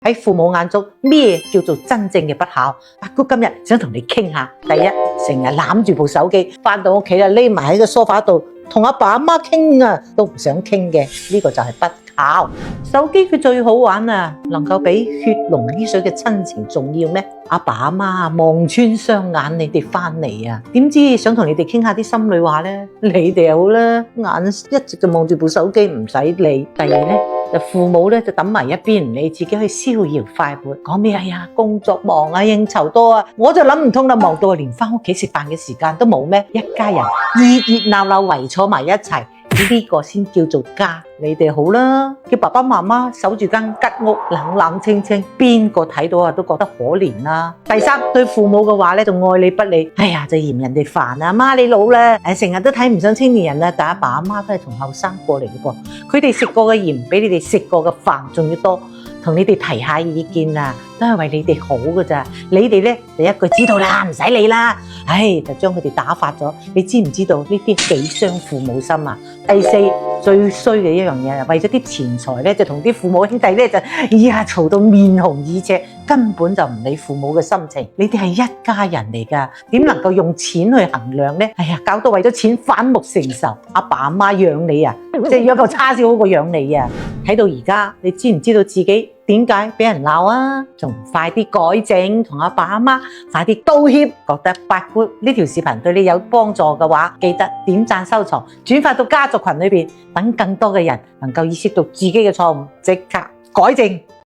喺父母眼中咩叫做真正嘅不孝？八姑今日想同你傾下。第一，成日攬住部手機，返到屋企啦，匿埋喺個梳化度同阿爸阿媽傾啊，都唔想傾嘅，呢個就係不孝。手機佢最好玩啊，能夠比血濃於水嘅親情重要咩？阿爸阿媽望穿雙眼，你哋返嚟啊，點知想同你哋傾下啲心裏話呢？你哋又好啦，眼一直就望住部手機唔使理。第二呢，就父母咧就抌埋一邊，唔理自己去逍遙快活，講咩？哎呀，工作忙啊，應酬多啊，我就諗唔通啦，忙到連返屋企食飯嘅時間都冇咩？一家人熱熱鬧鬧圍坐埋一齊，呢個先叫做家。你哋好啦，叫爸爸媽媽守住間吉屋，冷冷清清，邊個睇到啊都覺得可憐啦。第三，對父母嘅話咧就愛理不理，哎呀就嫌人哋煩啊，媽你老啦，成日都睇唔上青年人啊，但阿爸阿媽都係從後生過嚟嘅噃，佢哋食過嘅鹽比你哋食過嘅飯仲要多。同你哋提下意見啊，都係為你哋好㗎咋。你哋咧就一句知道啦，唔使理啦。唉，就將佢哋打發咗。你知唔知道呢啲幾傷父母心啊？第四，最衰嘅一樣嘢，為咗啲錢財咧，就同啲父母兄弟咧就嘈到面紅耳赤，根本就唔理父母嘅心情。你哋係一家人嚟㗎，點能夠用錢去衡量咧？哎呀，搞到為咗錢反目成仇。阿爸阿媽養你啊，即係養嚿叉燒好過養你啊！睇到而家，你知唔知道自己點解俾人鬧啊？仲快啲改正，同阿爸阿媽快啲道歉。覺得八姑呢條視頻對你有幫助嘅話，記得點讚、收藏、轉發到家族群裏邊，等更多嘅人能夠意識到自己嘅錯誤，即刻改正。